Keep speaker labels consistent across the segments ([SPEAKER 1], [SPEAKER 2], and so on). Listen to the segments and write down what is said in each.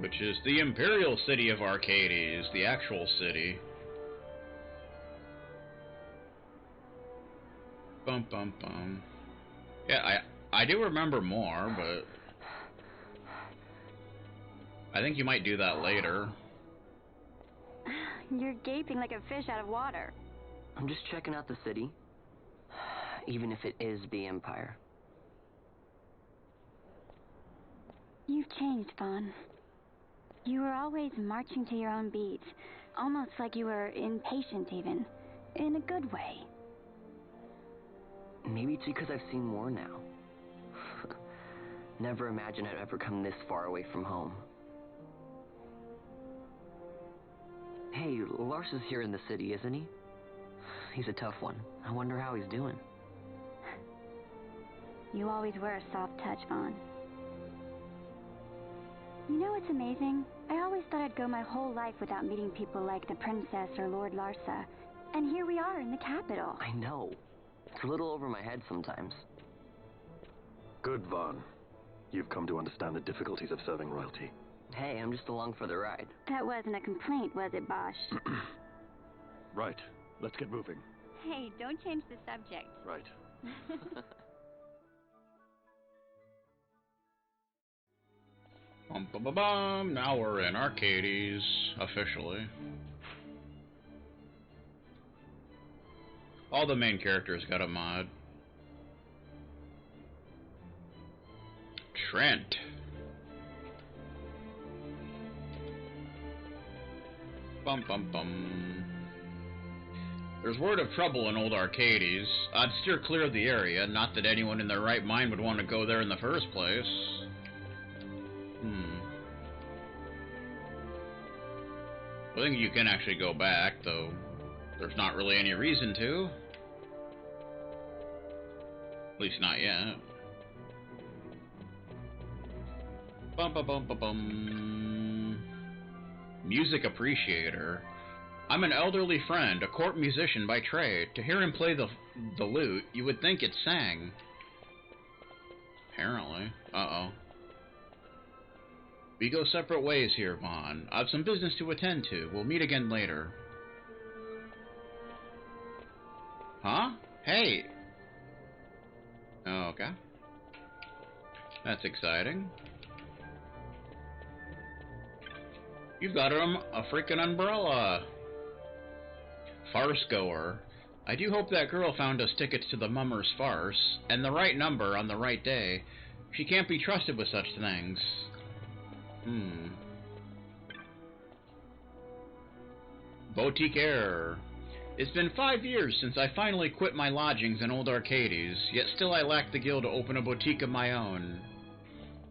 [SPEAKER 1] which is the Imperial city of Archades, the actual city. Bum bum bum. Yeah, I do remember more, but I think you might do that later.
[SPEAKER 2] You're gaping like a fish out of water.
[SPEAKER 3] I'm just checking out the city, even if it is the Empire.
[SPEAKER 2] You've changed, Vaughn. You were always marching to your own beat, almost like you were impatient even, in a good way.
[SPEAKER 3] Maybe it's because I've seen more now. Never imagined I'd ever come this far away from home. Hey, Lars is here in the city, isn't he? He's a tough one. I wonder how he's doing.
[SPEAKER 2] You always were a soft touch, Vaughn. You know what's amazing? I always thought I'd go my whole life without meeting people like the Princess or Lord Larsa. And here we are in the capital.
[SPEAKER 3] I know. It's a little over my head sometimes.
[SPEAKER 4] Good, Vaughn. You've come to understand the difficulties of serving royalty.
[SPEAKER 3] Hey, I'm just along for the ride.
[SPEAKER 2] That wasn't a complaint, was it, Bosch?
[SPEAKER 4] Right. Let's get moving.
[SPEAKER 2] Hey, don't change the subject.
[SPEAKER 4] Right.
[SPEAKER 1] Bum bum bum bum. Now we're in Archades, officially. All the main characters got a mod. Trent. Bum bum bum. There's word of trouble in old Archades. I'd steer clear of the area, not that anyone in their right mind would want to go there in the first place. I think you can actually go back, though there's not really any reason to. At least not yet. Bum bum bum bum bum. Music appreciator. I'm an elderly friend, a court musician by trade. To hear him play the lute, you would think it sang. Apparently. Uh-oh. We go separate ways here, Vaughn. I've some business to attend to. We'll meet again later. Huh? Hey! Oh, okay. That's exciting. You've got a freaking umbrella! Farce goer. I do hope that girl found us tickets to the Mummer's Farce, and the right number on the right day. She can't be trusted with such things. Boutique error. It's been 5 years since I finally quit my lodgings in old Archades, yet still I lack the gil to open a boutique of my own.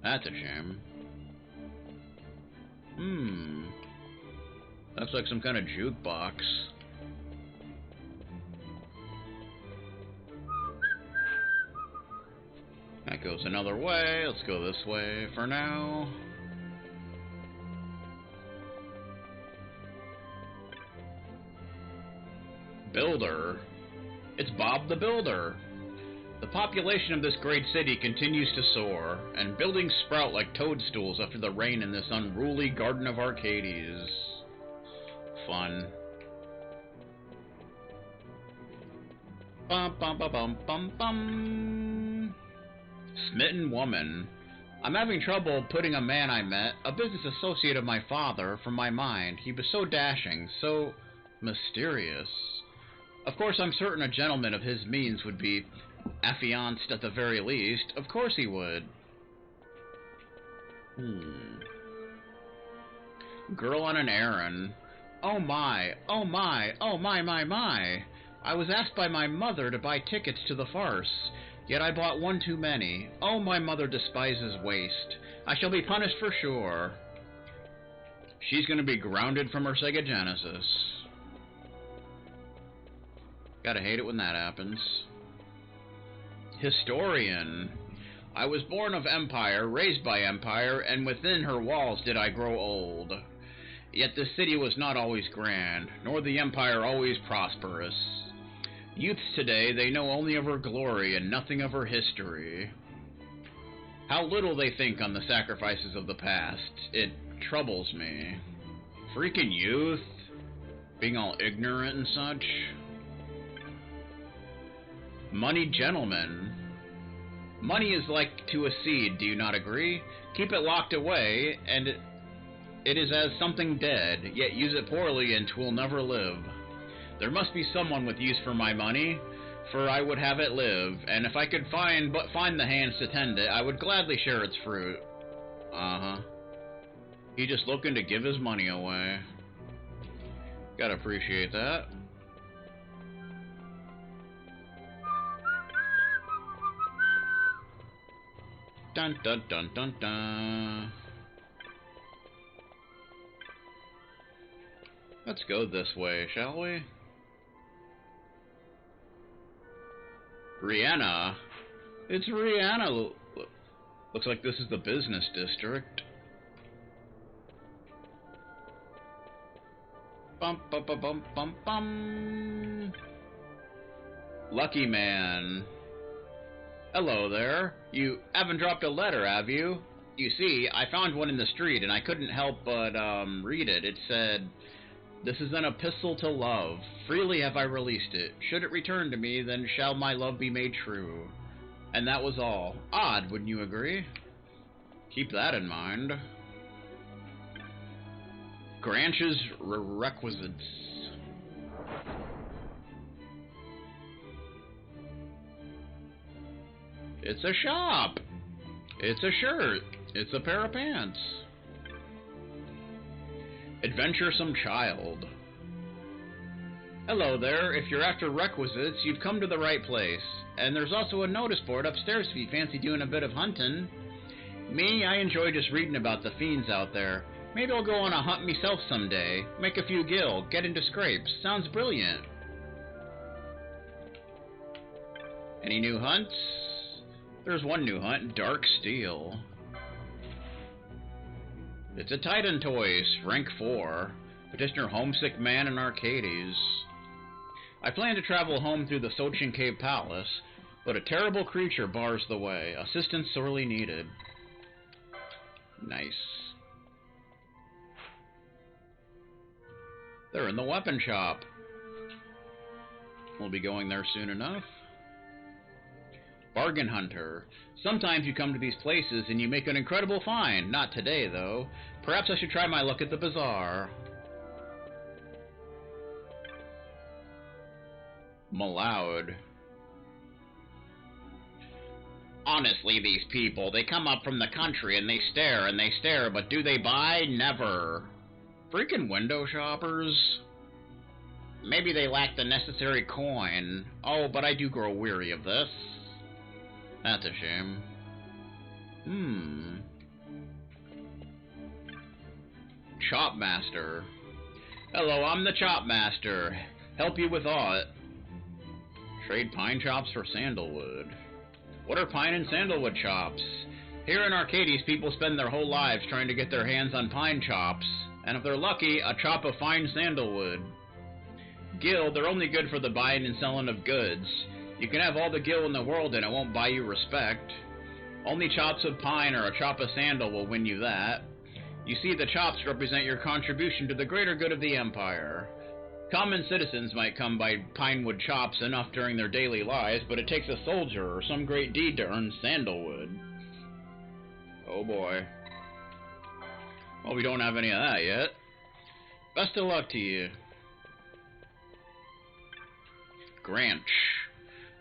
[SPEAKER 1] That's a shame. That's like some kind of jukebox. That goes another way. Let's go this way for now. Builder. It's Bob the Builder. The population of this great city continues to soar, and buildings sprout like toadstools after the rain in this unruly Garden of Archades. Fun. Bum bum bum bum bum bum. Smitten woman. I'm having trouble putting a man I met, a business associate of my father, from my mind. He was so dashing, so mysterious. Of course, I'm certain a gentleman of his means would be affianced at the very least. Of course he would. Girl on an errand. Oh my, oh my, oh my, my, my. I was asked by my mother to buy tickets to the farce, yet I bought one too many. Oh, my mother despises waste. I shall be punished for sure. She's gonna be grounded from her Sega Genesis. Gotta hate it when that happens. Historian. I was born of Empire, raised by Empire, and within her walls did I grow old. Yet the city was not always grand, nor the Empire always prosperous. Youths today, they know only of her glory and nothing of her history. How little they think on the sacrifices of the past. It troubles me. Freaking youth, being all ignorant and such. Moneyed gentleman. Money is like to a seed, do you not agree? Keep it locked away, and it is as something dead, yet use it poorly and 'twill never live. There must be someone with use for my money, for I would have it live, and if I could find the hands to tend it, I would gladly share its fruit. He just looking to give his money away. Gotta appreciate that. Dun dun dun dun dun. Let's go this way, shall we? Rihanna? It's Rihanna. Looks like this is the business district. Bum bum bum bum bum bum. Lucky man. Hello there. You haven't dropped a letter, have you? You see, I found one in the street and I couldn't help but read it. It said, "This is an epistle to love. Freely have I released it. Should it return to me, then shall my love be made true." And that was all. Odd, wouldn't you agree? Keep that in mind. Granch's requisites. It's a shop. It's a shirt. It's a pair of pants. Adventuresome child. Hello there. If you're after requisites, you've come to the right place. And there's also a notice board upstairs if you fancy doing a bit of hunting. Me, I enjoy just reading about the fiends out there. Maybe I'll go on a hunt myself someday. Make a few gil, get into scrapes. Sounds brilliant. Any new hunts? There's one new hunt, Dark Steel. It's a Titan Toys, rank 4. Petitioner Homesick Man in Archades. I plan to travel home through the Sochin Cave Palace, but a terrible creature bars the way. Assistance sorely needed. Nice. They're in the weapon shop. We'll be going there soon enough. Bargain Hunter. Sometimes you come to these places and you make an incredible find. Not today, though. Perhaps I should try my luck at the bazaar. Malowed. Honestly, these people, they come up from the country and they stare, but do they buy? Never. Freaking window shoppers. Maybe they lack the necessary coin. Oh, but I do grow weary of this. That's a shame. Chopmaster. Hello, I'm the Chopmaster. Help you with aught. Trade pine chops for sandalwood. What are pine and sandalwood chops? Here in Archades, people spend their whole lives trying to get their hands on pine chops, and if they're lucky, a chop of fine sandalwood. Gil, they're only good for the buying and selling of goods. You can have all the gil in the world and it won't buy you respect. Only chops of pine or a chop of sandal will win you that. You see, the chops represent your contribution to the greater good of the Empire. Common citizens might come by pinewood chops enough during their daily lives, but it takes a soldier or some great deed to earn sandalwood. Oh boy. Well, we don't have any of that yet. Best of luck to you. Granch.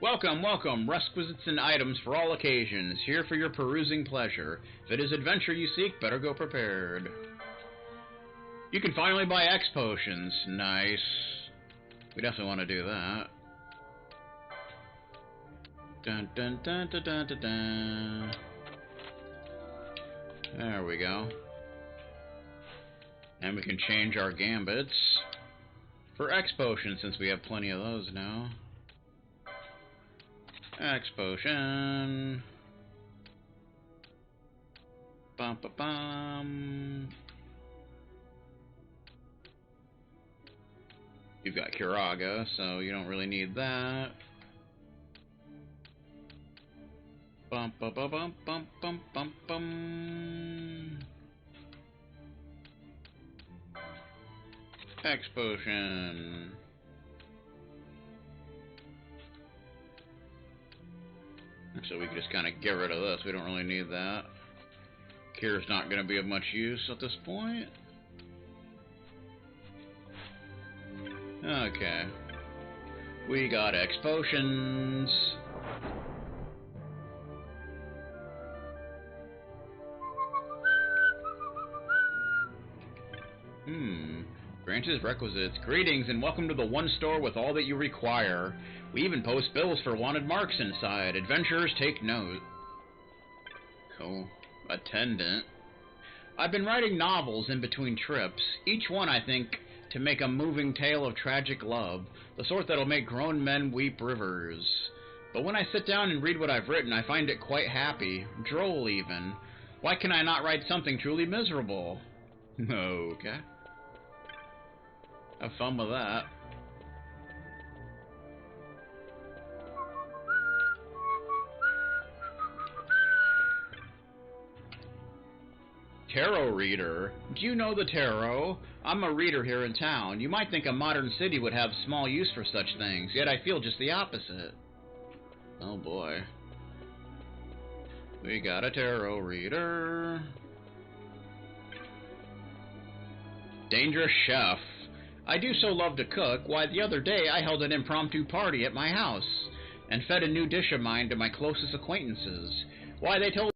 [SPEAKER 1] Welcome, welcome, requisites and items for all occasions, here for your perusing pleasure. If it is adventure you seek, better go prepared. You can finally buy X potions. Nice. We definitely want to do that. Dun dun dun dun dun dun dun. There we go. And we can change our gambits for X potions since we have plenty of those now. X potion. Bum ba bum. You've got Curaga, so you don't really need that. Bum ba ba bum bum bum bum bum. X potion. So we can just kind of get rid of this. We don't really need that. Cure's not going to be of much use at this point. Okay. We got X potions. Branches requisites. Greetings and welcome to the one store with all that you require. We even post bills for wanted marks inside. Adventurers take note. Cool. Attendant. I've been writing novels in between trips. Each one, I think, to make a moving tale of tragic love. The sort that'll make grown men weep rivers. But when I sit down and read what I've written, I find it quite happy. Droll, even. Why can I not write something truly miserable? Okay. Have fun with that. Tarot reader. Do you know the tarot? I'm a reader here in town. You might think a modern city would have small use for such things, yet I feel just the opposite. Oh boy. We got a tarot reader. Dangerous chef. I do so love to cook. Why, the other day I held an impromptu party at my house and fed a new dish of mine to my closest acquaintances. Why, they told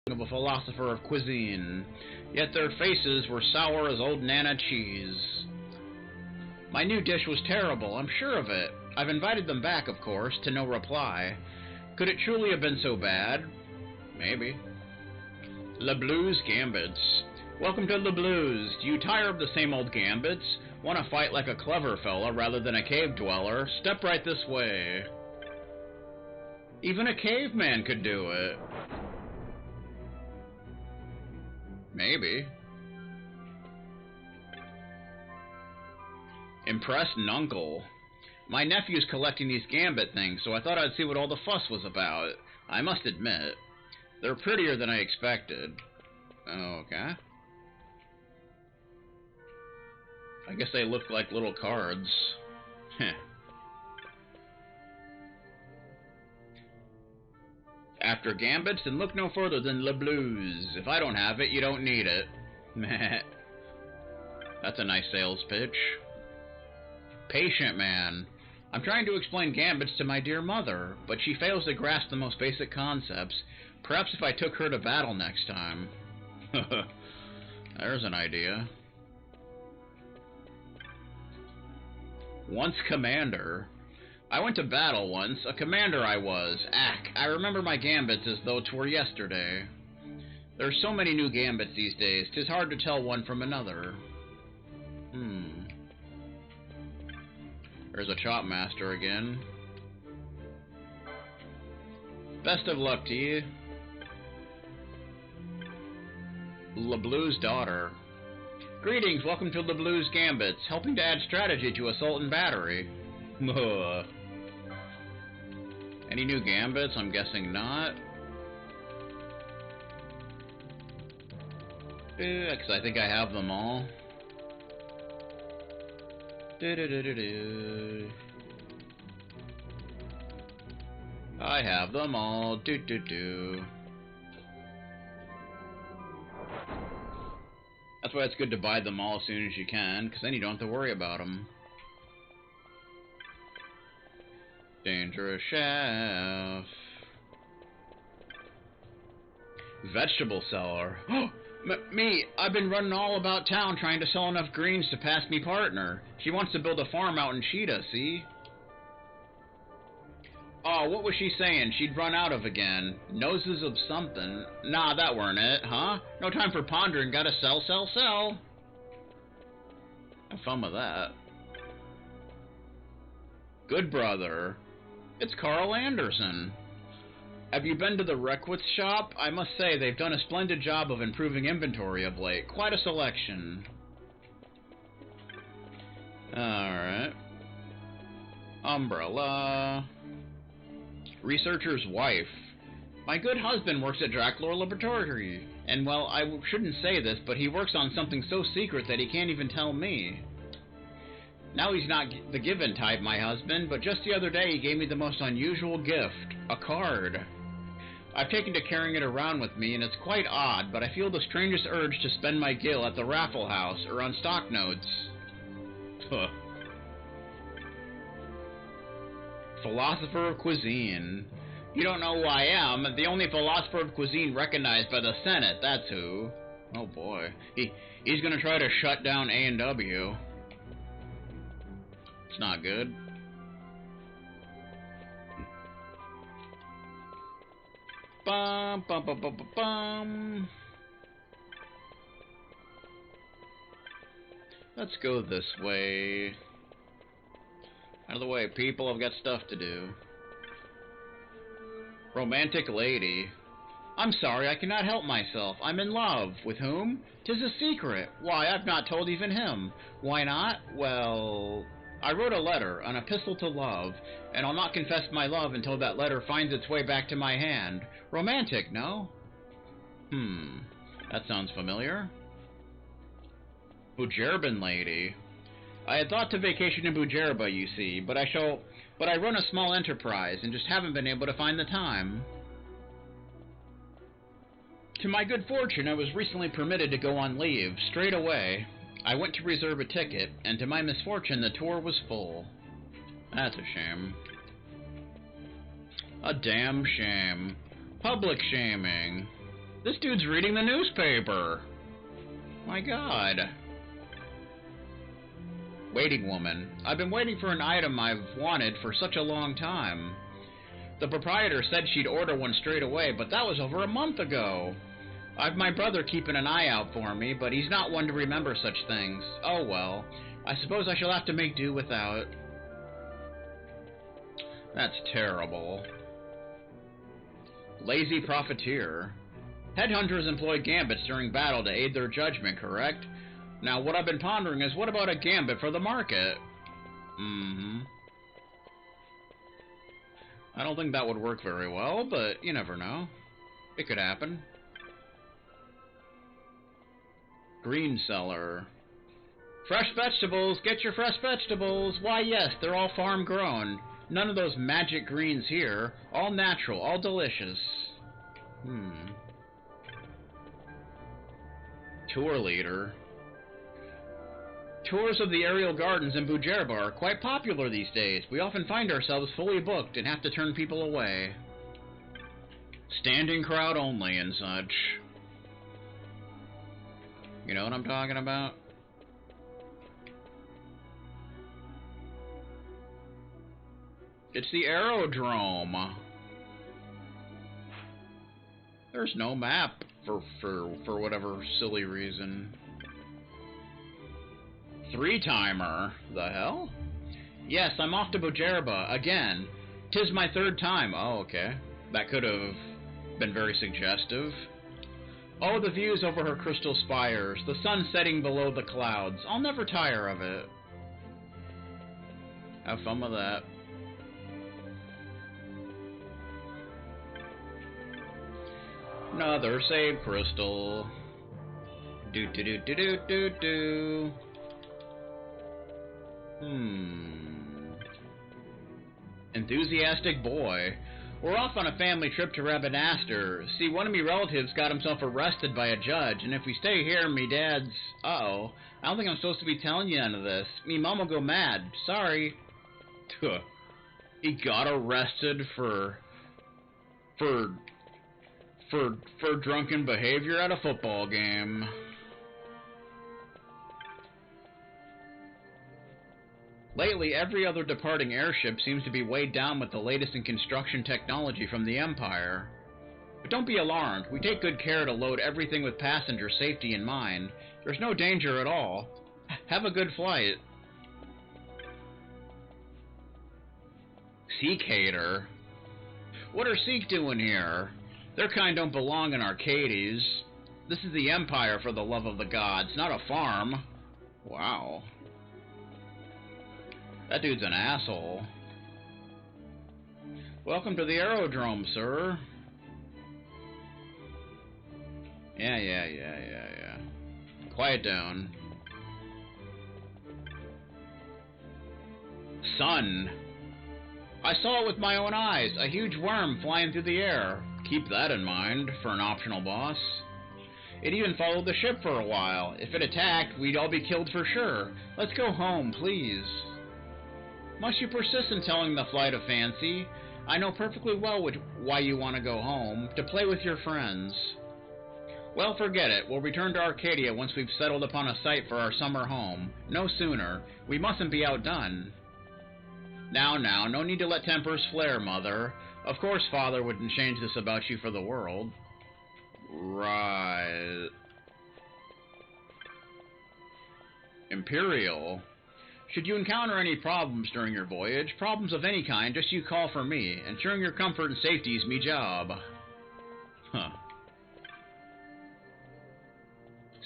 [SPEAKER 1] of a philosopher of cuisine, yet their faces were sour as old Nana cheese. My new dish was terrible, I'm sure of it. I've invited them back, of course, to no reply. Could it truly have been so bad? Maybe. Le Blues Gambits. Welcome to Le Blues. Do you tire of the same old gambits? Want to fight like a clever fella rather than a cave dweller? Step right this way. Even a caveman could do it. Maybe. Impressed Nuncle. My nephew's collecting these gambit things, so I thought I'd see what all the fuss was about. I must admit, they're prettier than I expected. Okay. I guess they look like little cards. Heh. After gambits, then look no further than Le Blues. If I don't have it, you don't need it. Meh. That's a nice sales pitch. Patient man. I'm trying to explain gambits to my dear mother, but she fails to grasp the most basic concepts. Perhaps if I took her to battle next time. There's an idea. Once commander. I went to battle once. A commander I was. Ack, I remember my gambits as though 'twere yesterday. There's so many new gambits these days, 'tis hard to tell one from another. There's a chop master again. Best of luck to you. Le Blues daughter. Greetings, welcome to Le Blues Gambits, helping to add strategy to assault and battery. Any new gambits? I'm guessing not. Because I think I have them all. I have them all. That's why it's good to buy them all as soon as you can, because then you don't have to worry about them. Dangerous chef. Vegetable seller. Me! I've been running all about town trying to sell enough greens to pass me partner. She wants to build a farm out in Cheetah, see? Oh, what was she saying? She'd run out of again. Noses of something. Nah, that weren't it, huh? No time for pondering, gotta sell, sell, sell. Have fun with that. Good brother. It's Carl Anderson. Have you been to the Requitz shop? I must say, they've done a splendid job of improving inventory of late. Quite a selection. Alright. Umbrella. Researcher's wife. My good husband works at Dracula Laboratory, and well, I shouldn't say this, but he works on something so secret that he can't even tell me. Now he's not the given type, my husband, but just the other day he gave me the most unusual gift, a card. I've taken to carrying it around with me, and it's quite odd, but I feel the strangest urge to spend my gil at the Raffle House or on stock notes. Huh. Philosopher of Cuisine. You don't know who I am. The only philosopher of cuisine recognized by the Senate, that's who. Oh boy. He's gonna try to shut down A&W. It's not good. Bum, bum, bum, bum, bum, bum. Let's go this way. Out of the way, people. I've got stuff to do. Romantic lady. I'm sorry, I cannot help myself. I'm in love. With whom? 'Tis a secret. Why, I've not told even him. Why not? Well, I wrote a letter, an epistle to love, and I'll not confess my love until that letter finds its way back to my hand. Romantic, no? That sounds familiar. Bujerban lady. I had thought to vacation in Bujerba, you see, but I run a small enterprise and just haven't been able to find the time. To my good fortune, I was recently permitted to go on leave, straight away. I went to reserve a ticket, and to my misfortune, the tour was full. That's a shame. A damn shame. Public shaming. This dude's reading the newspaper. My God. Waiting woman. I've been waiting for an item I've wanted for such a long time. The proprietor said she'd order one straight away, but that was over a month ago. I've my brother keeping an eye out for me, but he's not one to remember such things. Oh well, I suppose I shall have to make do without. That's terrible. Lazy profiteer. Headhunters employ gambits during battle to aid their judgment, correct? Now, what I've been pondering is, what about a gambit for the market? I don't think that would work very well, but you never know. It could happen. Green seller. Fresh vegetables! Get your fresh vegetables! Why, yes, they're all farm-grown. None of those magic greens here. All natural, all delicious. Tour leader. Tours of the aerial gardens in Bujerba are quite popular these days. We often find ourselves fully booked and have to turn people away. Standing crowd only and such. You know what I'm talking about? It's the aerodrome. There's no map for whatever silly reason. Three-timer. The hell? Yes, I'm off to Bujerba again. 'Tis my third time. Oh, okay. That could have been very suggestive. Oh, the views over her crystal spires, the sun setting below the clouds. I'll never tire of it. Have fun with that. Another save crystal. Do do do do do do do. Enthusiastic boy. We're off on a family trip to Rabanaster. See, one of me relatives got himself arrested by a judge, and if we stay here, me dad's... Uh-oh. I don't think I'm supposed to be telling you none of this. Me mom will go mad. Sorry. Tuh. He got arrested for drunken behavior at a football game. Lately, every other departing airship seems to be weighed down with the latest in construction technology from the Empire. But don't be alarmed. We take good care to load everything with passenger safety in mind. There's no danger at all. Have a good flight. Sikh hater. What are Sikh doing here? Their kind don't belong in Archades. This is the Empire, for the love of the gods, not a farm. Wow. That dude's an asshole. Welcome to the aerodrome, sir. Yeah. Quiet down. Sun. I saw it with my own eyes, a huge worm flying through the air. Keep that in mind for an optional boss. It even followed the ship for a while. If it attacked, we'd all be killed for sure. Let's go home, please. Must you persist in telling the flight of fancy? I know perfectly well why you want to go home, to play with your friends. Well, forget it. We'll return to Arcadia once we've settled upon a site for our summer home. No sooner. We mustn't be outdone. Now, no need to let tempers flare, Mother. Of course Father wouldn't change this about you for the world. Right. Imperial. Should you encounter any problems during your voyage, problems of any kind, just you call for me. Ensuring your comfort and safety is me job. Huh.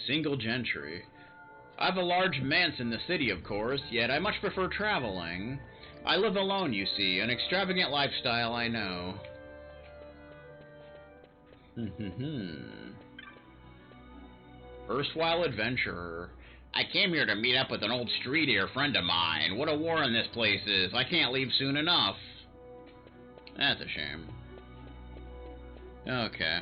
[SPEAKER 1] Single gentry. I've a large manse in the city, of course, yet I much prefer traveling. I live alone, you see, an extravagant lifestyle, I know. Erstwhile adventurer. I came here to meet up with an old street-ear friend of mine. What a warren this place is. I can't leave soon enough. That's a shame. Okay.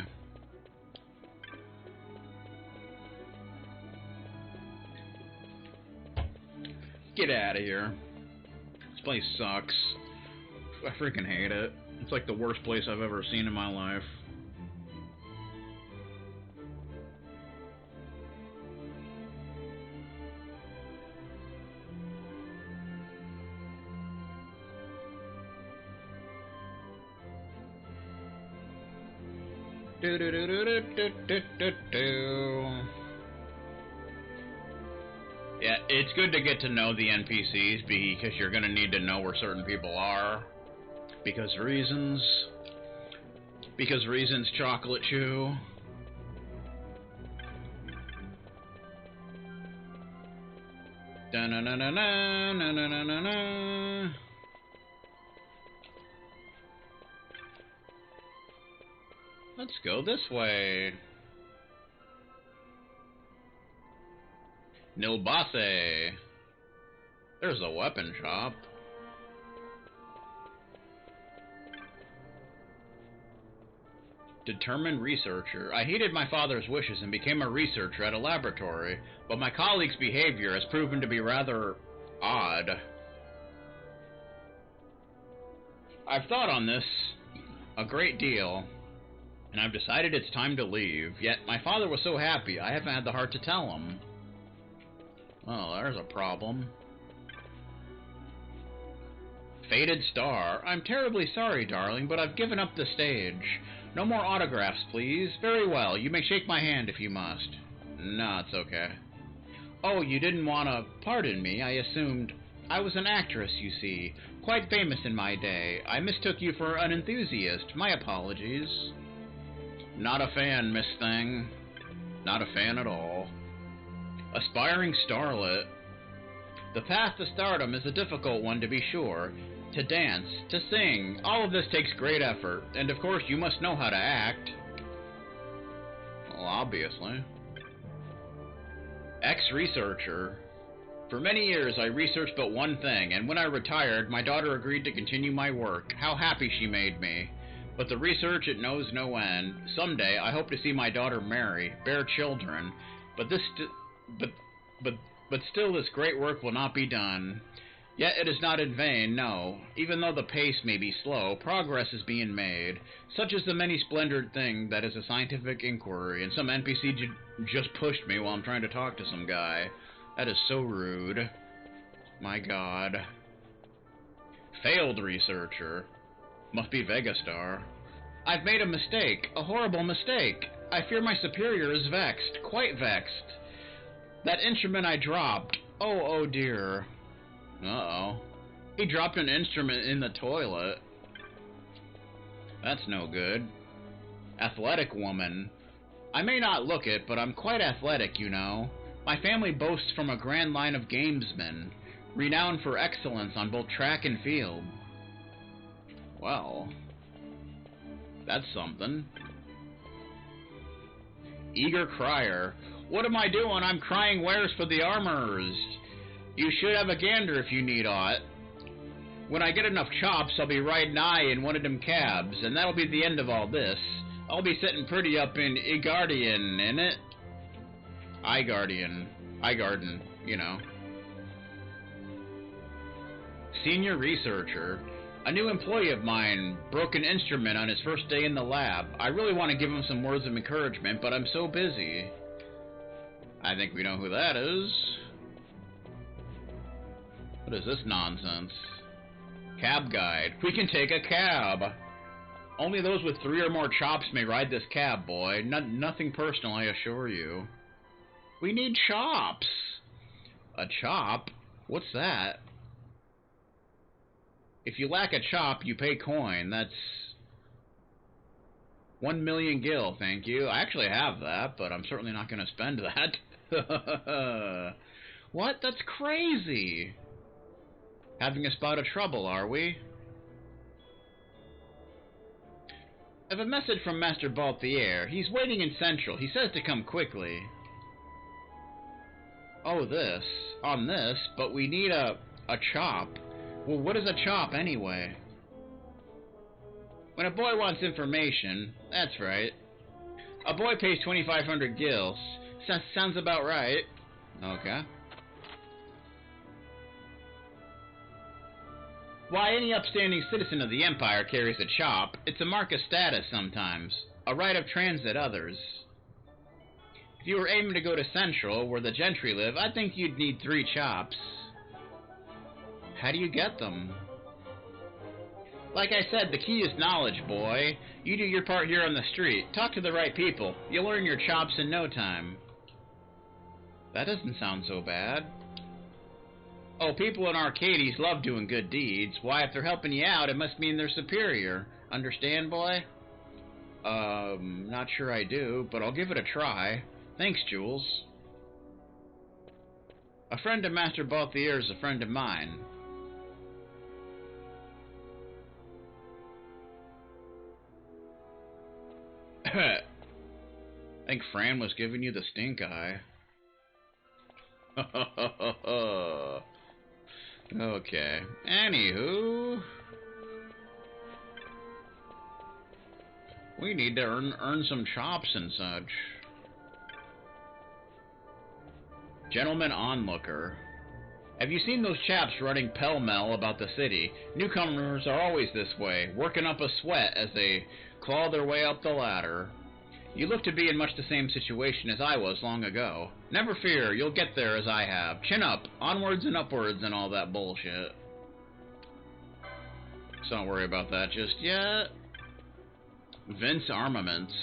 [SPEAKER 1] Get out of here. This place sucks. I freaking hate it. It's like the worst place I've ever seen in my life. Yeah, it's good to get to know the NPCs because you're gonna need to know where certain people are. Because reasons, Chocolate Chew. Da-na-na-na-na-na-na-na-na. Let's go this way. Nilbase. There's a weapon shop. Determined researcher. I heeded my father's wishes and became a researcher at a laboratory, but my colleague's behavior has proven to be rather odd. I've thought on this a great deal, and I've decided it's time to leave. Yet my father was so happy, I haven't had the heart to tell him. Well, there's a problem. Faded Star. I'm terribly sorry, darling, but I've given up the stage. No more autographs, please. Very well, you may shake my hand if you must. No, it's okay. Oh, you didn't want to... Pardon me, I assumed... I was an actress, you see. Quite famous in my day. I mistook you for an enthusiast. My apologies. Not a fan, Miss Thing. Not a fan at all. Aspiring starlet. The path to stardom is a difficult one, to be sure. To dance, to sing, all of this takes great effort, and of course you must know how to act. Well, obviously. Ex-researcher. For many years I researched but one thing, and when I retired, my daughter agreed to continue my work. How happy she made me. But the research, it knows no end. Someday I hope to see my daughter marry, bear children, but still this great work will not be done. Yet it is not in vain, no. Even though the pace may be slow, progress is being made. Such is the many-splendored thing that is a scientific inquiry, and some NPC just pushed me while I'm trying to talk to some guy. That is so rude. My god. Failed researcher. Must be Vegastar. I've made a mistake. A horrible mistake. I fear my superior is vexed. Quite vexed. That instrument I dropped. Oh dear. Uh-oh. He dropped an instrument in the toilet. That's no good. Athletic woman. I may not look it, but I'm quite athletic, you know. My family boasts from a grand line of gamesmen, renowned for excellence on both track and field. Well, that's something. eager crier. What am I doing? I'm crying wares for the armorers. You should have a gander if you need aught. When I get enough chops, I'll be riding nigh in one of them cabs, and that'll be the end of all this. I'll be sitting pretty up in Igardian, innit? Igarden, you know. Senior researcher. A new employee of mine broke an instrument on his first day in the lab. I really want to give him some words of encouragement, but I'm so busy. I think we know who that is. What is this nonsense? Cab guide. We can take a cab. Only those with 3 or more chops may ride this cab, boy. Nothing personal, I assure you. We need chops. A chop? What's that? If you lack a chop, you pay coin. That's 1 million gil, thank you. I actually have that, but I'm certainly not going to spend that. What? That's crazy. Having a spot of trouble, are we? I have a message from Master Balthier. He's waiting in Central. He says to come quickly. Oh, this. On this, but we need a chop. Well, what is a chop, anyway? When a boy wants information, that's right. A boy pays 2,500 gils. Sounds about right. Okay. Why, any upstanding citizen of the Empire carries a chop. It's a mark of status sometimes. A rite of transit others. If you were aiming to go to Central, where the gentry live, I think you'd need 3 chops. How do you get them? Like I said, the key is knowledge, boy. You do your part here on the street. Talk to the right people. You'll earn your chops in no time. That doesn't sound so bad. Oh, people in Archades love doing good deeds. Why, if they're helping you out, it must mean they're superior. Understand, boy? Not sure I do, but I'll give it a try. Thanks, Jules. A friend of Master Balthier is a friend of mine. I think Fran was giving you the stink eye. Okay. Anywho, we need to earn some chops and such. Gentleman onlooker. Have you seen those chaps running pell-mell about the city? Newcomers are always this way, working up a sweat as they claw their way up the ladder. You look to be in much the same situation as I was long ago. Never fear, you'll get there as I have. Chin up, onwards and upwards and all that bullshit. So don't worry about that just yet. Vince Armaments.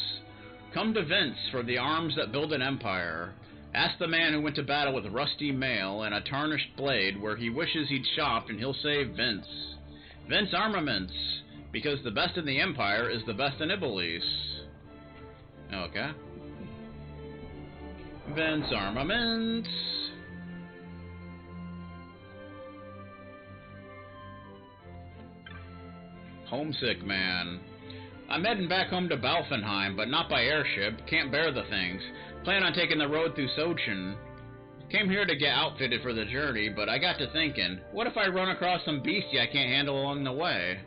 [SPEAKER 1] Come to Vince for the arms that build an empire. Ask the man who went to battle with rusty mail and a tarnished blade where he wishes he'd shopped and he'll say Vince. Vince Armaments, because the best in the empire is the best in Iblis. Okay. Vince Armaments. Homesick man. I'm heading back home to Balfenheim, but not by airship. Can't bear the things. Plan on taking the road through Sochin. Came here to get outfitted for the journey, but I got to thinking, what if I run across some beastie I can't handle along the way?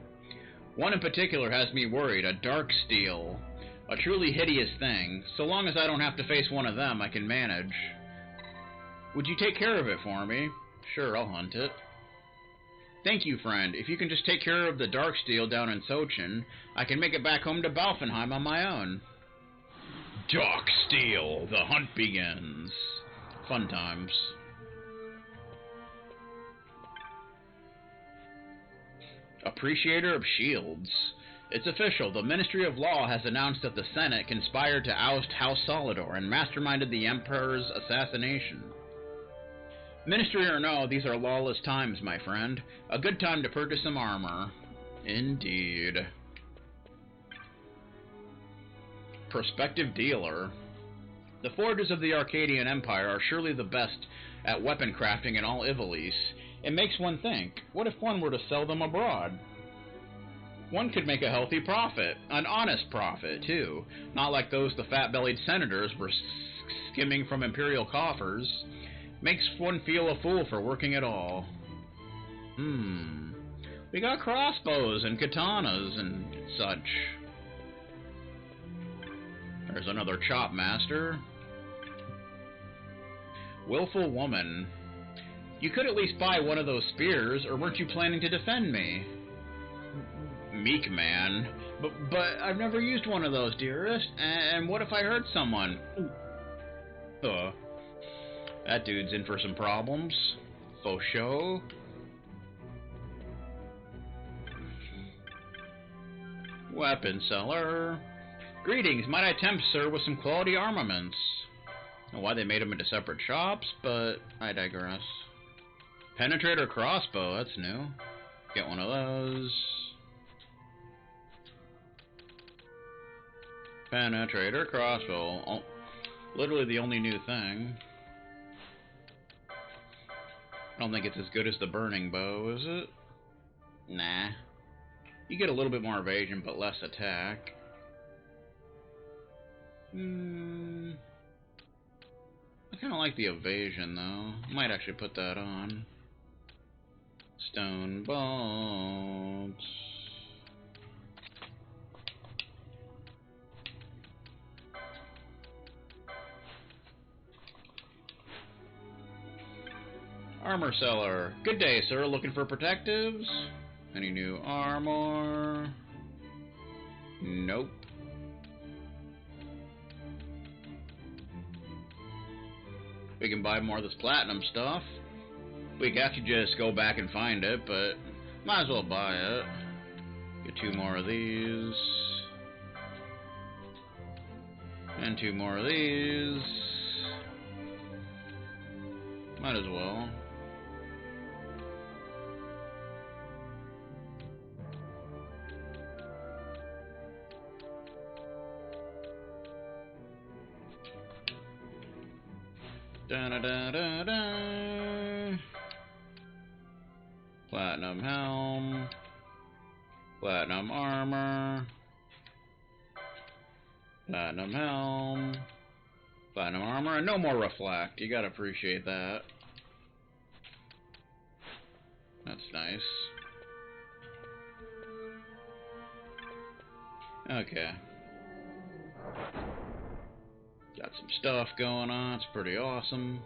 [SPEAKER 1] One in particular has me worried, a dark steel. A truly hideous thing. So long as I don't have to face one of them, I can manage. Would you take care of it for me? Sure, I'll hunt it. Thank you, friend. If you can just take care of the dark steel down in Sochin, I can make it back home to Balfenheim on my own. Dark steel, the hunt begins. Fun times. Appreciator of shields. It's official. The Ministry of Law has announced that the Senate conspired to oust House Solidor and masterminded the Emperor's assassination. Ministry or no, these are lawless times, my friend. A good time to purchase some armor. Indeed. Prospective dealer. The forges of the Arcadian Empire are surely the best at weapon crafting in all Ivalice. It makes one think, what if one were to sell them abroad? One could make a healthy profit, an honest profit, too. Not like those the fat-bellied senators were skimming from Imperial coffers. Makes one feel a fool for working at all. We got crossbows and katanas and such. There's another chop master. Willful woman. You could at least buy one of those spears, or weren't you planning to defend me? Meek man. But I've never used one of those, dearest. And what if I hurt someone? That dude's in for some problems. Faux show. Weapon seller. Greetings, might I tempt, sir, with some quality armaments? I don't know why they made them into separate shops, but I digress. Penetrator crossbow, that's new. Get one of those. Penetrator crossbow. Oh, literally the only new thing. I don't think it's as good as the burning bow, is it? Nah. You get a little bit more evasion, but less attack. I kind of like the evasion, though. Might actually put that on. Stone bolts. Armor seller. Good day, sir. Looking for protectives? Any new armor? Nope. We can buy more of this platinum stuff. We could actually just go back and find it, but might as well buy it. Get 2 more of these. And 2 more of these. Might as well. Da da da da da. Platinum helm. Platinum armor. Platinum helm. Platinum armor, and no more reflect. You gotta appreciate that. That's nice. Okay. Got some stuff going on. It's pretty awesome.